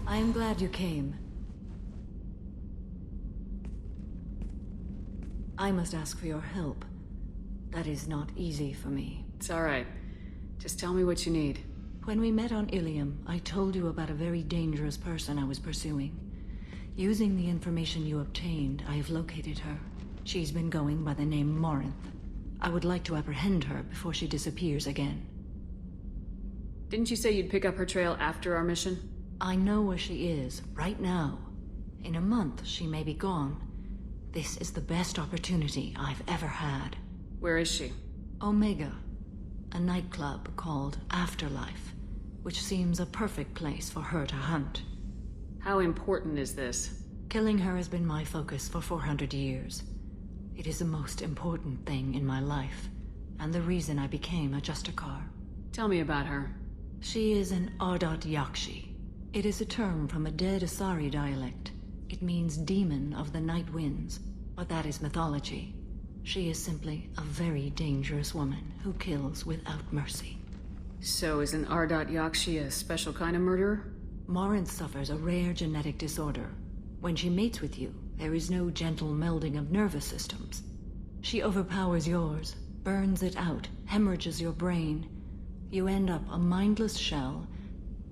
I am glad you came. I must ask for your help. That is not easy for me. It's alright. Just tell me what you need. When we met on Ilium, I told you about a very dangerous person I was pursuing. Using the information you obtained, I have located her. She's been going by the name Morinth. I would like to apprehend her before she disappears again. Didn't you say you'd pick up her trail after our mission? I know where she is, right now. In a month, she may be gone. This is the best opportunity I've ever had. Where is she? Omega, a nightclub called Afterlife, which seems a perfect place for her to hunt. How important is this? Killing her has been my focus for 400 years. It is the most important thing in my life, and the reason I became a Justicar. Tell me about her. She is an Ardat Yakshi. It is a term from a dead Asari dialect. It means demon of the night winds, but that is mythology. She is simply a very dangerous woman who kills without mercy. So is an Ardat Yakshi a special kind of murderer? Morinth suffers a rare genetic disorder. When she mates with you, there is no gentle melding of nervous systems. She overpowers yours, burns it out, hemorrhages your brain. You end up a mindless shell,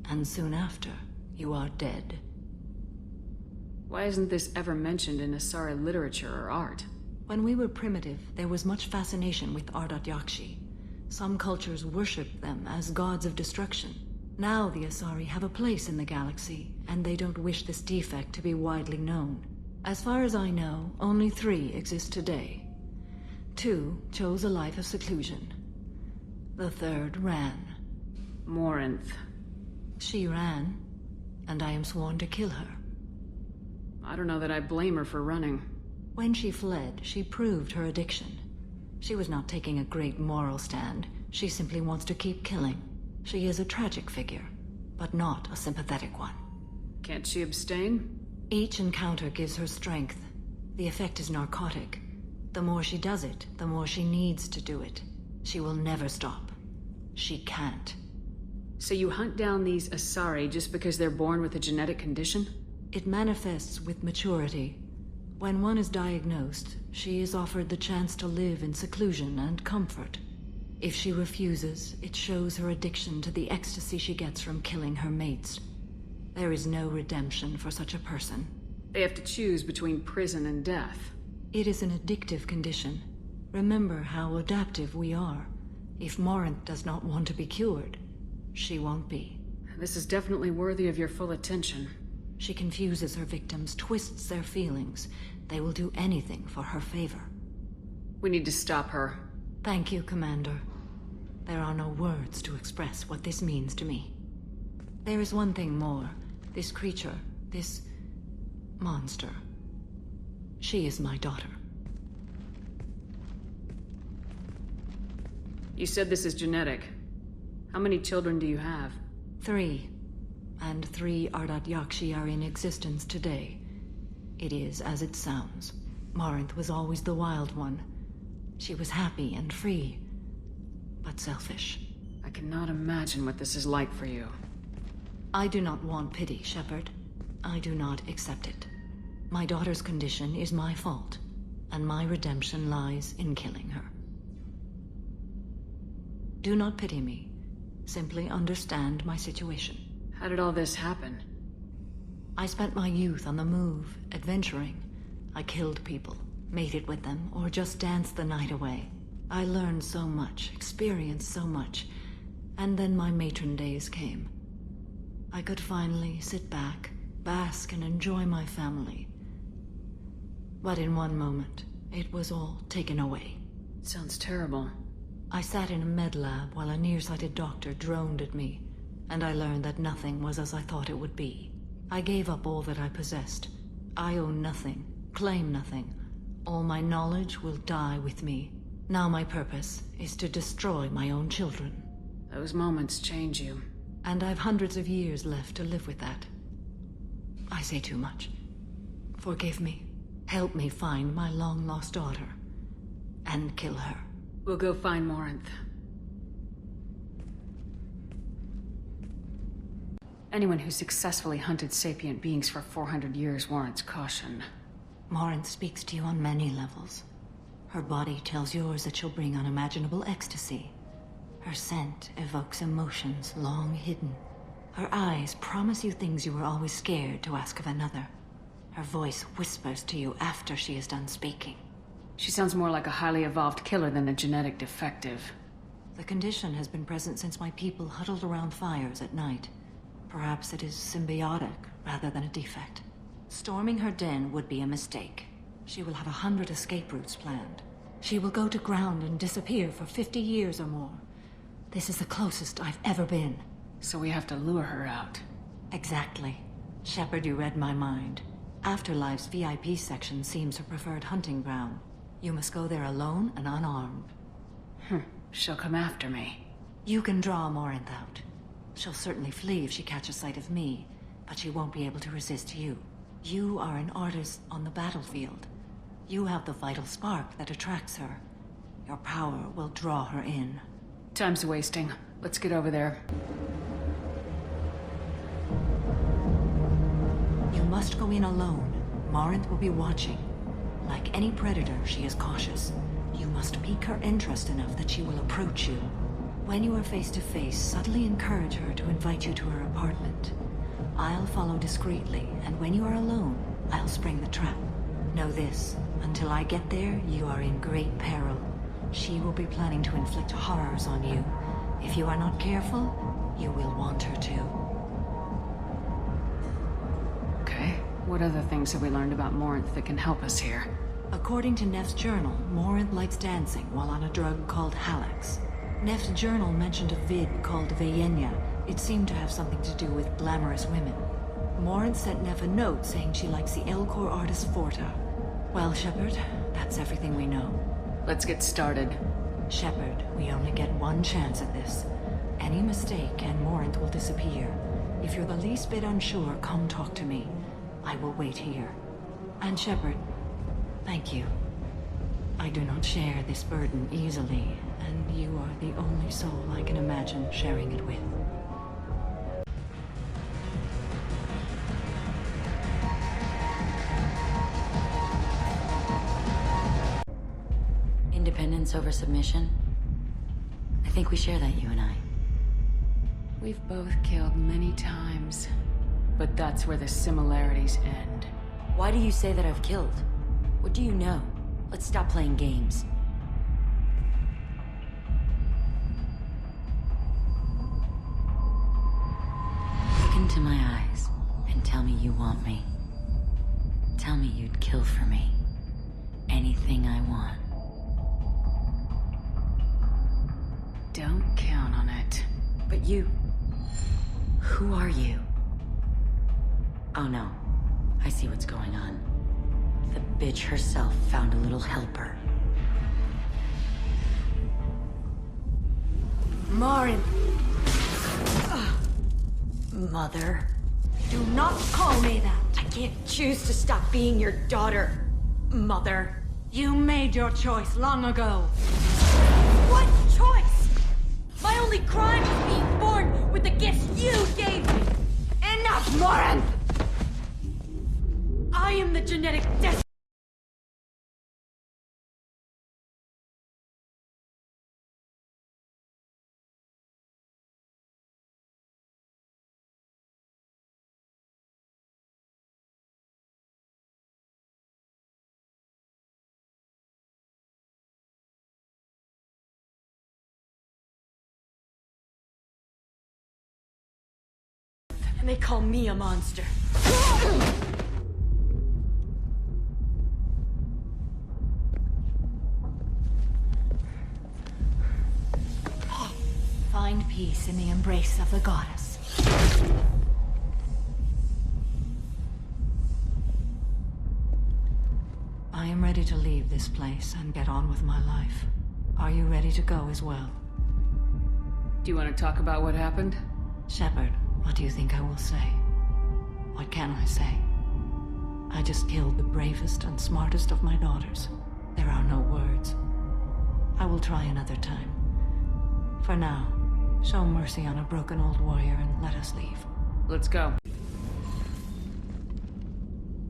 and soon after, you are dead. Why isn't this ever mentioned in Asari literature or art? When we were primitive, there was much fascination with Ardat Yakshi. Some cultures worshipped them as gods of destruction. Now the Asari have a place in the galaxy, and they don't wish this defect to be widely known. As far as I know, only 3 exist today. 2 chose a life of seclusion. The 3rd ran. Morinth. She ran, and I am sworn to kill her. I don't know that I blame her for running. When she fled, she proved her addiction. She was not taking a great moral stand. She simply wants to keep killing. She is a tragic figure, but not a sympathetic one. Can't she abstain? Each encounter gives her strength. The effect is narcotic. The more she does it, the more she needs to do it. She will never stop. She can't. So you hunt down these Asari just because they're born with a genetic condition? It manifests with maturity. When one is diagnosed, she is offered the chance to live in seclusion and comfort. If she refuses, it shows her addiction to the ecstasy she gets from killing her mates. There is no redemption for such a person. They have to choose between prison and death. It is an addictive condition. Remember how adaptive we are. If Morinth does not want to be cured, she won't be. This is definitely worthy of your full attention. She confuses her victims, twists their feelings. They will do anything for her favor. We need to stop her. Thank you, Commander. There are no words to express what this means to me. There is one thing more. This creature, this monster. She is my daughter. You said this is genetic. How many children do you have? 3. And 3 Ardat Yakshi are in existence today. It is as it sounds. Morinth was always the wild one. She was happy and free, but selfish. I cannot imagine what this is like for you. I do not want pity, Shepard. I do not accept it. My daughter's condition is my fault, and my redemption lies in killing her. Do not pity me. Simply understand my situation. How did all this happen? I spent my youth on the move, adventuring. I killed people, mated with them, or just danced the night away. I learned so much, experienced so much, and then my matron days came. I could finally sit back, bask and enjoy my family. But in one moment, it was all taken away. Sounds terrible. I sat in a med lab while a nearsighted doctor droned at me, and I learned that nothing was as I thought it would be. I gave up all that I possessed. I own nothing, claim nothing. All my knowledge will die with me. Now my purpose is to destroy my own children. Those moments change you. And I've hundreds of years left to live with that. I say too much. Forgive me. Help me find my long-lost daughter. And kill her. We'll go find Morinth. Anyone who successfully hunted sapient beings for 400 years warrants caution. Morinth speaks to you on many levels. Her body tells yours that she'll bring unimaginable ecstasy. Her scent evokes emotions long hidden. Her eyes promise you things you were always scared to ask of another. Her voice whispers to you after she is done speaking. She sounds more like a highly evolved killer than a genetic defective. The condition has been present since my people huddled around fires at night. Perhaps it is symbiotic rather than a defect. Storming her den would be a mistake. She will have 100 escape routes planned. She will go to ground and disappear for 50 years or more. This is the closest I've ever been. So we have to lure her out. Exactly. Shepard, you read my mind. Afterlife's VIP section seems her preferred hunting ground. You must go there alone and unarmed. She'll come after me. You can draw Morinth out. She'll certainly flee if she catches sight of me, but she won't be able to resist you. You are an artist on the battlefield. You have the vital spark that attracts her. Your power will draw her in. Time's wasting. Let's get over there. You must go in alone. Morinth will be watching. Like any predator, she is cautious. You must pique her interest enough that she will approach you. When you are face to face, subtly encourage her to invite you to her apartment. I'll follow discreetly, and when you are alone, I'll spring the trap. Know this, until I get there, you are in great peril. She will be planning to inflict horrors on you. If you are not careful, you will want her to. Okay. What other things have we learned about Morinth that can help us here? According to Neff's journal, Morinth likes dancing while on a drug called Halax. Neff's journal mentioned a vid called Vayenya. It seemed to have something to do with glamorous women. Morinth sent Neff a note saying she likes the Elcor artist Forta. Well, Shepard, that's everything we know. Let's get started. Shepard, we only get one chance at this. Any mistake and Morinth will disappear. If you're the least bit unsure, come talk to me. I will wait here. And Shepard, thank you. I do not share this burden easily, and you are the only soul I can imagine sharing it with. Independence over submission? I think we share that, you and I. We've both killed many times, but that's where the similarities end. Why do you say that I've killed? What do you know? Let's stop playing games. Look into my eyes and tell me you want me. Tell me you'd kill for me. Anything I want. Don't count on it. But you... Who are you? Oh no. I see what's going on. The bitch herself found a little helper. Morinth! Mother. Do not call me that! I can't choose to stop being your daughter, Mother. You made your choice long ago. What choice? My only crime is being born with the gifts you gave me. Enough, Morinth! I am the genetic destiny. And they call me a monster. Find peace in the embrace of the goddess. I am ready to leave this place and get on with my life. Are you ready to go as well? Do you want to talk about what happened? Shepard, what do you think I will say? What can I say? I just killed the bravest and smartest of my daughters. There are no words. I will try another time. For now, show mercy on a broken old warrior and let us leave. Let's go.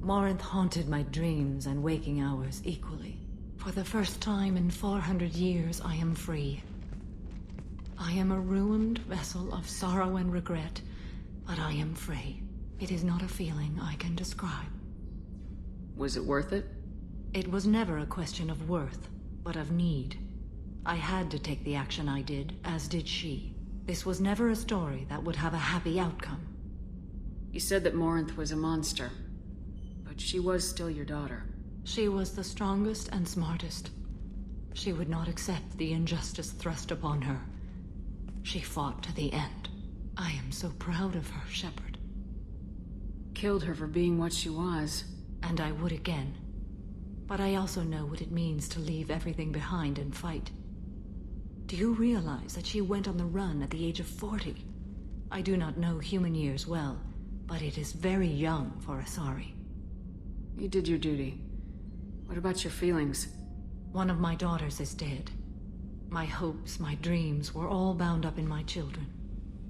Morinth haunted my dreams and waking hours equally. For the first time in 400 years, I am free. I am a ruined vessel of sorrow and regret, but I am free. It is not a feeling I can describe. Was it worth it? It was never a question of worth, but of need. I had to take the action I did, as did she. This was never a story that would have a happy outcome. You said that Morinth was a monster, but she was still your daughter. She was the strongest and smartest. She would not accept the injustice thrust upon her. She fought to the end. I am so proud of her, Shepard. Killed her for being what she was. And I would again. But I also know what it means to leave everything behind and fight. Do you realize that she went on the run at the age of 40? I do not know human years well, but it is very young for Asari. You did your duty. What about your feelings? One of my daughters is dead. My hopes, my dreams were all bound up in my children.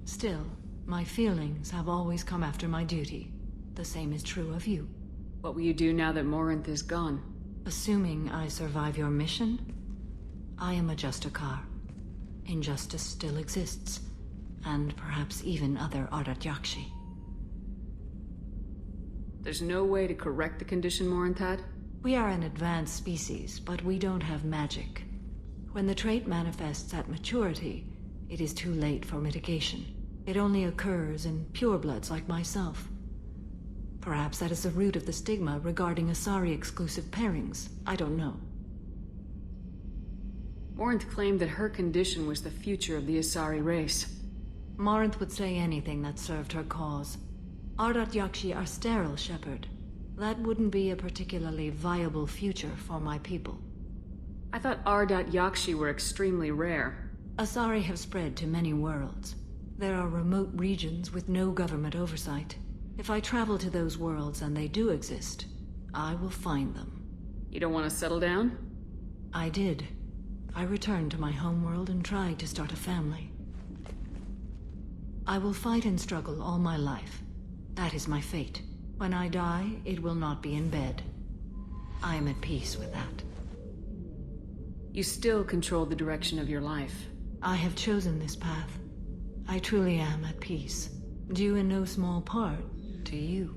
Still, my feelings have always come after my duty. The same is true of you. What will you do now that Morinth is gone? Assuming I survive your mission, I am a Justikar. Injustice still exists, and perhaps even other Ardat Yakshi. There's no way to correct the condition Morinth had? We are an advanced species, but we don't have magic. When the trait manifests at maturity, it is too late for mitigation. It only occurs in purebloods like myself. Perhaps that is the root of the stigma regarding Asari-exclusive pairings. I don't know. Morinth claimed that her condition was the future of the Asari race. Morinth would say anything that served her cause. Ardat Yakshi are sterile, Shepard. That wouldn't be a particularly viable future for my people. I thought Ardat Yakshi were extremely rare. Asari have spread to many worlds. There are remote regions with no government oversight. If I travel to those worlds and they do exist, I will find them. You don't want to settle down? I did. I returned to my homeworld and tried to start a family. I will fight and struggle all my life. That is my fate. When I die, it will not be in bed. I am at peace with that. You still control the direction of your life. I have chosen this path. I truly am at peace. Due in no small part to you.